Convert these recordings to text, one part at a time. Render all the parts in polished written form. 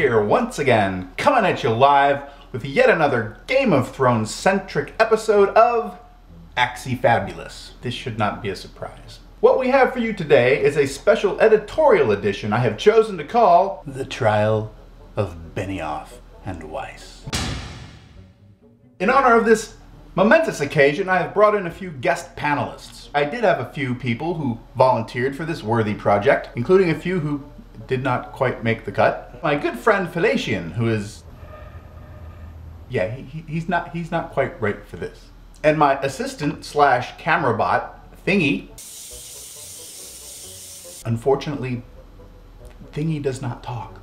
here once again, coming at you live with yet another Game of Thrones centric episode of AxeyFabulous. This should not be a surprise. What we have for you today is a special editorial edition I have chosen to call The Trial of Benioff and Weiss. In honor of this momentous occasion, I have brought in a few guest panelists. I did have a few people who volunteered for this worthy project, including a few who did not quite make the cut. My good friend Felician, who is... yeah, he's not quite right for this. And my assistant slash camera bot, Thingy. Unfortunately, Thingy does not talk.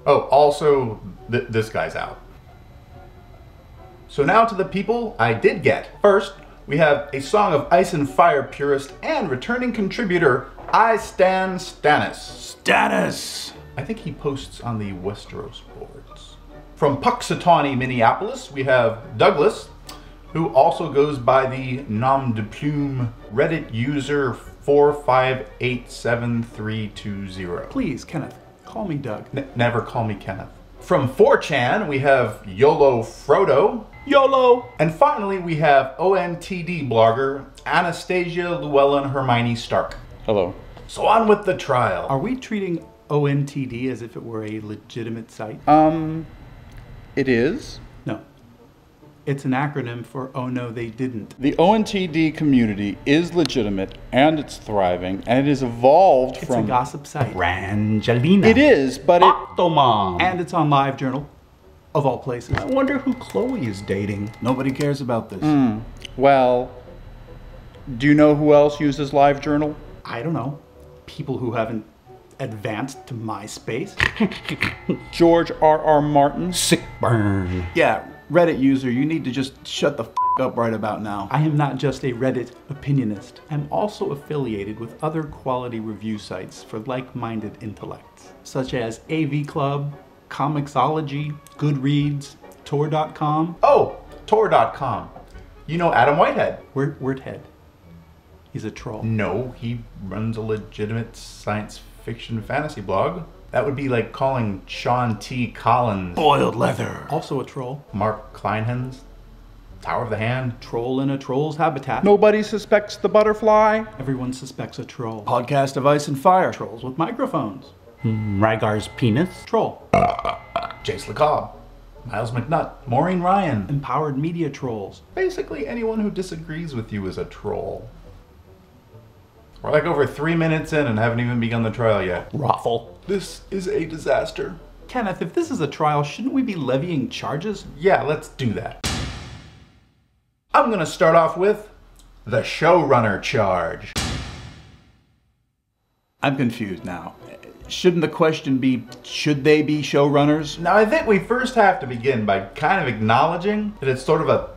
Oh, also, this guy's out. So now to the people I did get. First, we have a Song of Ice and Fire purist and returning contributor, I Stan Stannis. Stannis! I think he posts on the Westeros boards. From Puxatawney, Minneapolis, we have Douglas, who also goes by the nom de plume Reddit user 4587320. Please, Kenneth, call me Doug. Never call me Kenneth. From 4chan, we have YOLO Frodo. YOLO! And finally, we have ONTD blogger Anastasia Llewellyn Hermione Stark. Hello. So on with the trial. Are we treating ONTD as if it were a legitimate site? It is. No. It's an acronym for Oh No They Didn't. The ONTD community is legitimate and it's thriving and it has evolved It's from... a gossip site. Rangelina. It is, but it... Octomom. And it's on LiveJournal, of all places. I wonder who Chloe is dating. Nobody cares about this. Well, do you know who else uses LiveJournal? I don't know. People who haven't advanced to MySpace. George R.R. Martin. Sick burn. Yeah, Reddit user, you need to just shut the f up right about now. I am not just a Reddit opinionist. I'm also affiliated with other quality review sites for like-minded intellects, such as AV Club, Comixology, Goodreads, Tor.com. Oh, Tor.com. You know Adam Whitehead. Wordhead. He's a troll. No, he runs a legitimate science fiction fantasy blog. That would be like calling Sean T. Collins boiled leather. Also a troll. Mark Kleinhen's Tower of the Hand. Troll in a troll's habitat. Nobody suspects the butterfly. Everyone suspects a troll. Podcast of Ice and Fire. Trolls with microphones. Rygar's penis. Troll. Jace LeCobb. Miles McNutt. Maureen Ryan. Empowered media trolls. Basically anyone who disagrees with you is a troll. We're like over 3 minutes in and haven't even begun the trial yet. Raffle. This is a disaster. Kenneth, if this is a trial, shouldn't we be levying charges? Yeah, let's do that. I'm gonna start off with the showrunner charge. I'm confused now. Shouldn't the question be, should they be showrunners? Now I think we first have to begin by kind of acknowledging that it's sort of a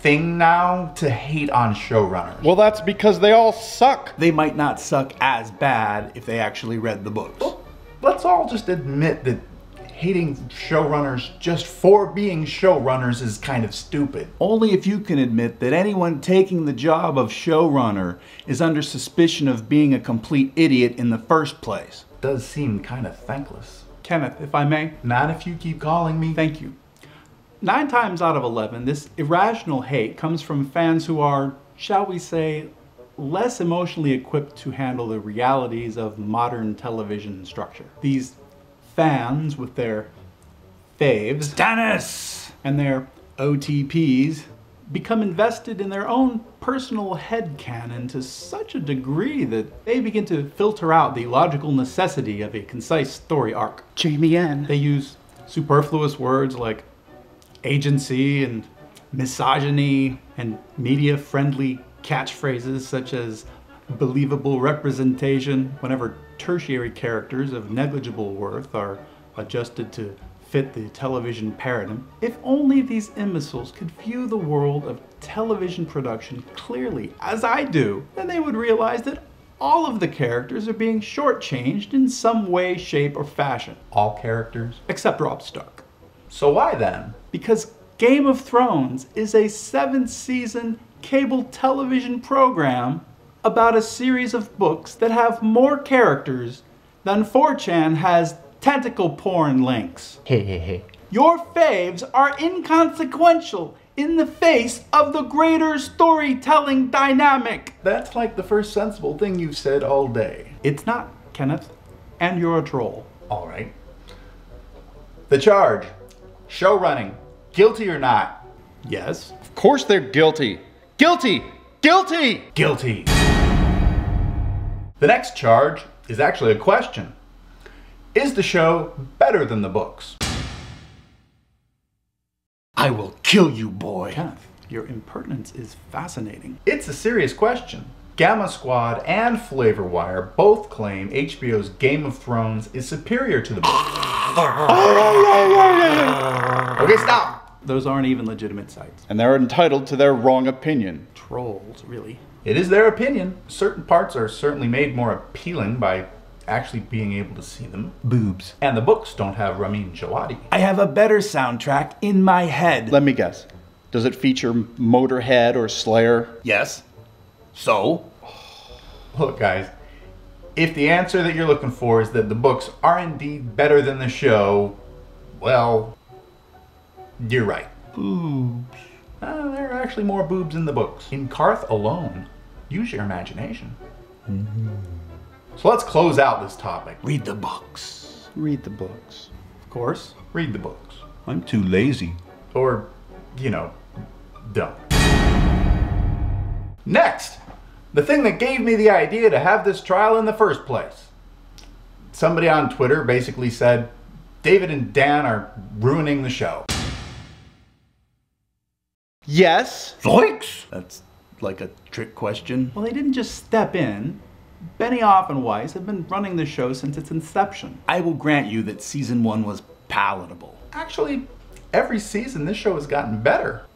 thing now to hate on showrunners. Well, that's because they all suck. They might not suck as bad if they actually read the books. Well, let's all just admit that hating showrunners just for being showrunners is kind of stupid. Only if you can admit that anyone taking the job of showrunner is under suspicion of being a complete idiot in the first place. It does seem kind of thankless. Kenneth, if I may. Not if you keep calling me. Thank you. 9 times out of 11, this irrational hate comes from fans who are, shall we say, less emotionally equipped to handle the realities of modern television structure. These fans with their faves, Stannis! and their OTPs become invested in their own personal headcanon to such a degree that they begin to filter out the logical necessity of a concise story arc. Jamie N. They use superfluous words like agency and misogyny and media-friendly catchphrases such as believable representation whenever tertiary characters of negligible worth are adjusted to fit the television paradigm. If only these imbeciles could view the world of television production clearly, as I do, then they would realize that all of the characters are being shortchanged in some way, shape, or fashion. All characters? Except Robb Stark. So why then? Because Game of Thrones is a 7-season cable television program about a series of books that have more characters than 4chan has tentacle porn links. Your faves are inconsequential in the face of the greater storytelling dynamic. That's like the first sensible thing you've said all day. It's not, Kenneth. And you're a troll. All right. The charge. Show running. Guilty or not? Yes. Of course they're guilty. Guilty! Guilty! Guilty. The next charge is actually a question. Is the show better than the books? I will kill you, boy. Kenneth, your impertinence is fascinating. It's a serious question. Gamma Squad and Flavor Wire both claim HBO's Game of Thrones is superior to the books. Okay, stop! Those aren't even legitimate sites. And they're entitled to their wrong opinion. Trolls, really. It is their opinion. Certain parts are certainly made more appealing by actually being able to see them. Boobs. And the books don't have Ramin Djawadi. I have a better soundtrack in my head. Let me guess. Does it feature Motorhead or Slayer? Yes. So? Look, guys, if the answer that you're looking for is that the books are indeed better than the show, well, you're right. Boobs. There are actually more boobs in the books. In Karth alone. Use your imagination. So let's close out this topic. Read the books. Read the books. Of course. Read the books. I'm too lazy. Or, you know, don't. Next, the thing that gave me the idea to have this trial in the first place. Somebody on Twitter basically said, David and Dan are ruining the show. Yes. Zoinks! That's like a trick question. Well, they didn't just step in. Benioff and Weiss have been running the show since its inception. I will grant you that season 1 was palatable. Actually, every season this show has gotten better.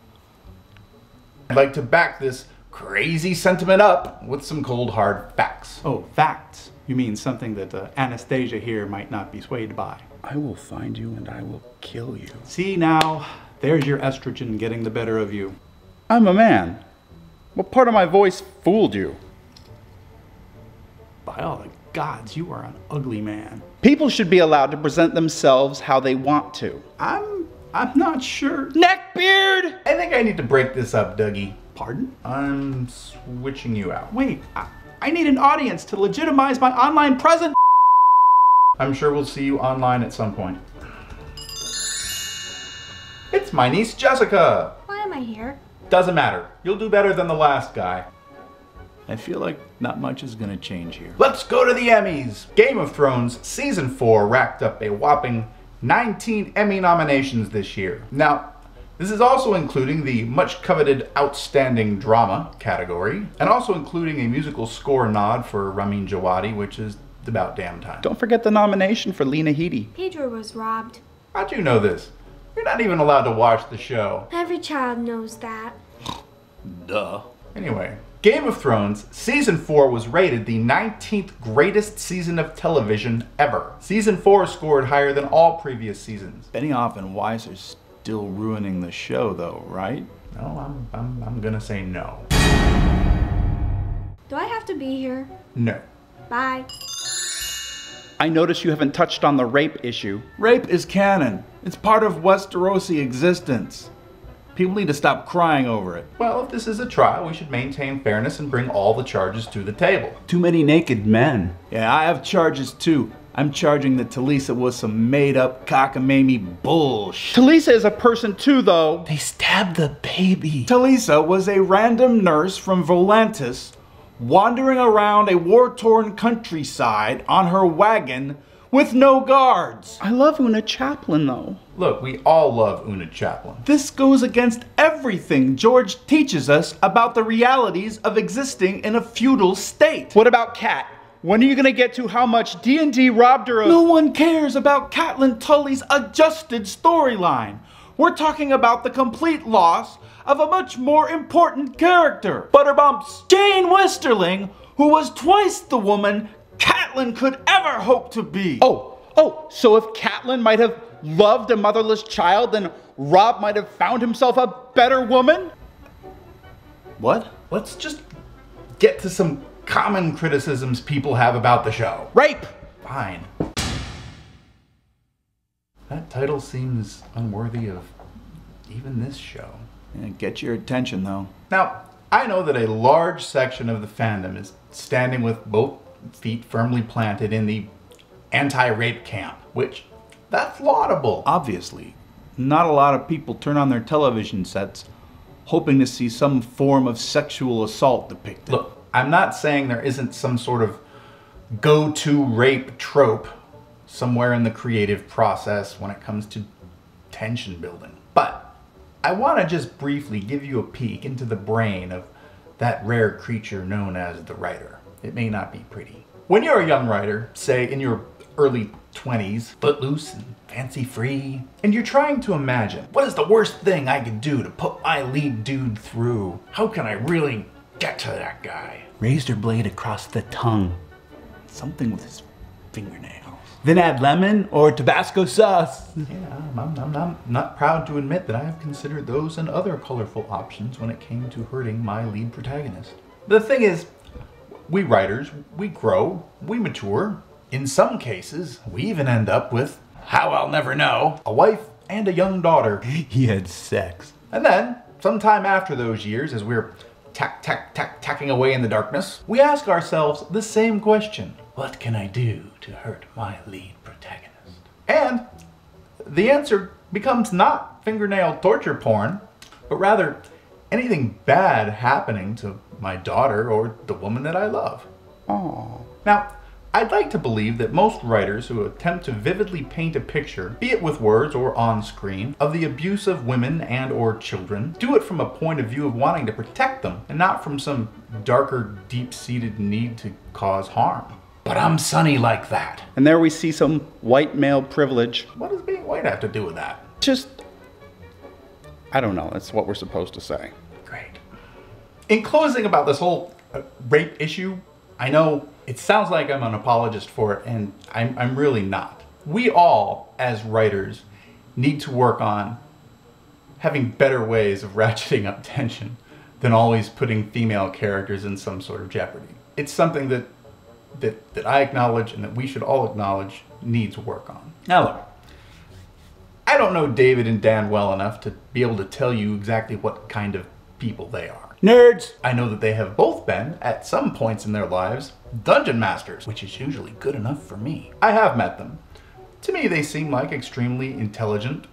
I'd like to back this crazy sentiment up with some cold hard facts. Oh, facts. You mean something that Anastasia here might not be swayed by. I will find you and I will kill you. See now, there's your estrogen getting the better of you. I'm a man. What part of my voice fooled you? By all the gods, you are an ugly man. People should be allowed to present themselves how they want to. I'm not sure. Neckbeard! I think I need to break this up, Dougie. Pardon? I'm switching you out. Wait, I need an audience to legitimize my online presence. I'm sure we'll see you online at some point. It's my niece Jessica. Why am I here? Doesn't matter. You'll do better than the last guy. I feel like not much is gonna change here. Let's go to the Emmys. Game of Thrones Season 4 racked up a whopping 19 Emmy nominations this year. Now, this is also including the much coveted Outstanding Drama category, and also including a musical score nod for Ramin Djawadi, which is about damn time. Don't forget the nomination for Lena Headey. Pedro was robbed. How'd you know this? You're not even allowed to watch the show. Every child knows that. Duh. Anyway, Game of Thrones Season 4 was rated the 19th greatest season of television ever. Season 4 scored higher than all previous seasons. Benioff and Weiss are still ruining the show though, right? No, I'm gonna say no. Do I have to be here? No. Bye. I notice you haven't touched on the rape issue. Rape is canon. It's part of Westerosi existence. People need to stop crying over it. Well, if this is a trial, we should maintain fairness and bring all the charges to the table. Too many naked men. Yeah, I have charges too. I'm charging that Talisa was some made-up cockamamie bullshit. Talisa is a person too, though. They stabbed the baby. Talisa was a random nurse from Volantis wandering around a war-torn countryside on her wagon with no guards. I love Una Chaplin, though. Look, we all love Una Chaplin. This goes against everything George teaches us about the realities of existing in a feudal state. What about Kat? When are you gonna get to how much D&D robbed her of? No one cares about Catelyn Tully's adjusted storyline. We're talking about the complete loss of a much more important character. Butterbumps. Jane Westerling, who was twice the woman Catelyn could ever hope to be. So if Catelyn might have loved a motherless child, then Robb might have found himself a better woman? What? Let's just get to some common criticisms people have about the show. Rape! Fine. That title seems unworthy of even this show. Yeah, get your attention, though. Now, I know that a large section of the fandom is standing with both feet firmly planted in the anti-rape camp, which, that's laudable. Obviously, not a lot of people turn on their television sets hoping to see some form of sexual assault depicted. Look, I'm not saying there isn't some sort of go-to rape trope somewhere in the creative process when it comes to tension building. But I want to just briefly give you a peek into the brain of that rare creature known as the writer. It may not be pretty. When you're a young writer, say in your early 20s, footloose and fancy-free, and you're trying to imagine, what is the worst thing I could do to put my lead dude through? How can I really get to that guy? Razor blade across the tongue. Something with his fingernails. Then add lemon or Tabasco sauce. Yeah, I'm not proud to admit that I have considered those and other colorful options when it came to hurting my lead protagonist. The thing is, we writers, we grow, we mature. In some cases, we even end up with, how I'll never know, a wife and a young daughter. He had sex. And then, sometime after those years, as we're tacking away in the darkness, we ask ourselves the same question. What can I do to hurt my lead protagonist? And the answer becomes not fingernail torture porn, but rather anything bad happening to my daughter or the woman that I love. Aww. Now, I'd like to believe that most writers who attempt to vividly paint a picture, be it with words or on screen, of the abuse of women and or children, do it from a point of view of wanting to protect them, and not from some darker, deep-seated need to cause harm. But I'm sunny like that. And there we see some white male privilege. What does being white have to do with that? Just, I don't know, that's what we're supposed to say. Great. In closing about this whole rape issue, I know it sounds like I'm an apologist for it, and I'm really not. We all, as writers, need to work on having better ways of ratcheting up tension than always putting female characters in some sort of jeopardy. It's something that I acknowledge and that we should all acknowledge needs work on. Now look, I don't know David and Dan well enough to be able to tell you exactly what kind of people they are. Nerds! I know that they have both been, at some points in their lives, dungeon masters, which is usually good enough for me. I have met them. To me, they seem like extremely intelligent,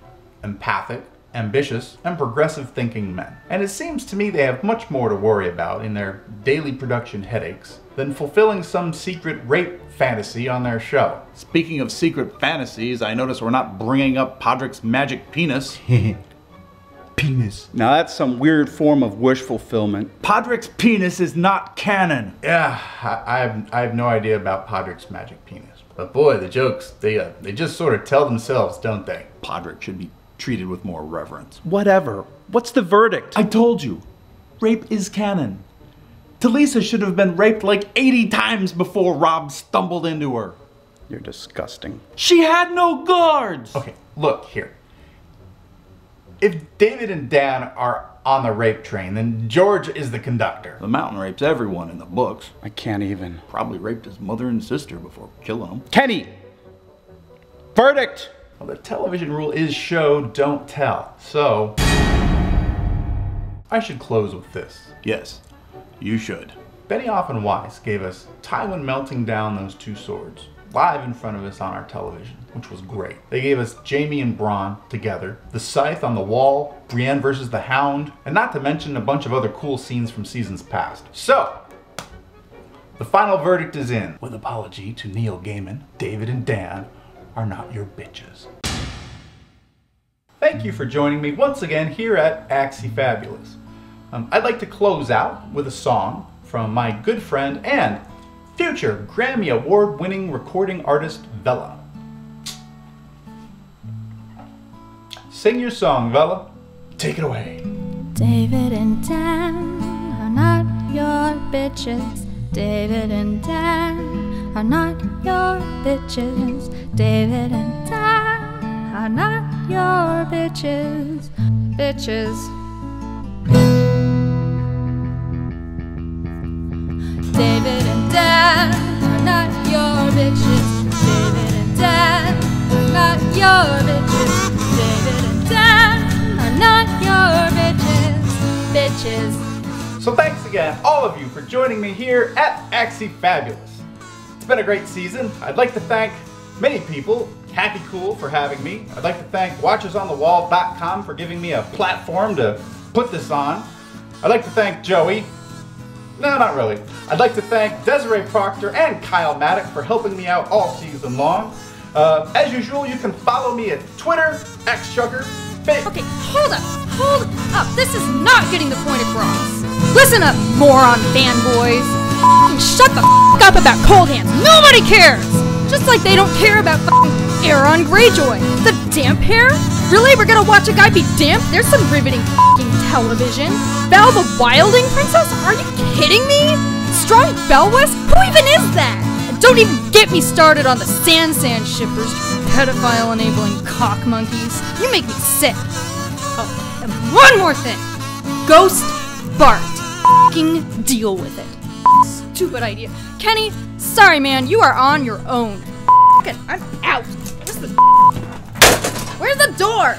empathic, ambitious, and progressive thinking men. And it seems to me they have much more to worry about in their daily production headaches than fulfilling some secret rape fantasy on their show. Speaking of secret fantasies, I notice we're not bringing up Podrick's magic penis. Penis. Now that's some weird form of wish fulfillment. Podrick's penis is not canon. Yeah, I have no idea about Podrick's magic penis. But boy, the jokes, they just sort of tell themselves, don't they? Podrick should be treated with more reverence. Whatever. What's the verdict? I told you. Rape is canon. Talisa should have been raped like 80 times before Rob stumbled into her. You're disgusting. She had no guards! Okay, look here. If David and Dan are on the rape train, then George is the conductor. The mountain rapes everyone in the books. I can't even. Probably raped his mother and sister before killing them. Kenny! Verdict! Well, the television rule is show, don't tell. So, I should close with this. Yes, you should. Benioff and Weiss gave us Tywin melting down those two swords live in front of us on our television, which was great. They gave us Jaime and Bronn together, the scythe on the wall, Brienne versus the Hound, and not to mention a bunch of other cool scenes from seasons past. So, the final verdict is in. With apology to Neil Gaiman, David and Dan are not your bitches. Thank you for joining me once again here at AxeyFabulous. I'd like to close out with a song from my good friend and future Grammy Award-winning recording artist, Vella. Sing your song, Vella. Take it away. David and Dan are not your bitches. David and Dan are not your bitches. David and Dan are not your bitches. Bitches. David and Dan are not your bitches. David and Dan are not your bitches. bitches. So thanks again, all of you, for joining me here at AxeyFabulous. It's been a great season. I'd like to thank many people. HappyCool for having me. I'd like to thank WatchersOnTheWall.com for giving me a platform to put this on. I'd like to thank Joey. No, not really. I'd like to thank Desiree Proctor and Kyle Maddock for helping me out all season long. As usual, you can follow me at Twitter, XSugar, Okay, hold up. This is not getting the point across. Listen up, moron fanboys. Shut the up about cold hands. Nobody cares. Just like they don't care about Aaron Greyjoy. The damp hair? Really? We're gonna watch a guy be damp? There's some riveting television. Belle the Wilding Princess? Are you kidding me? Strong Belwis? Who even is that? And don't even get me started on the Sand shippers, pedophile enabling cock monkeys. You make me sick. Oh, and one more thing. Ghost Bart. Deal with it. Stupid idea. Kenny, sorry man, you are on your own. I'm out. Where's the door?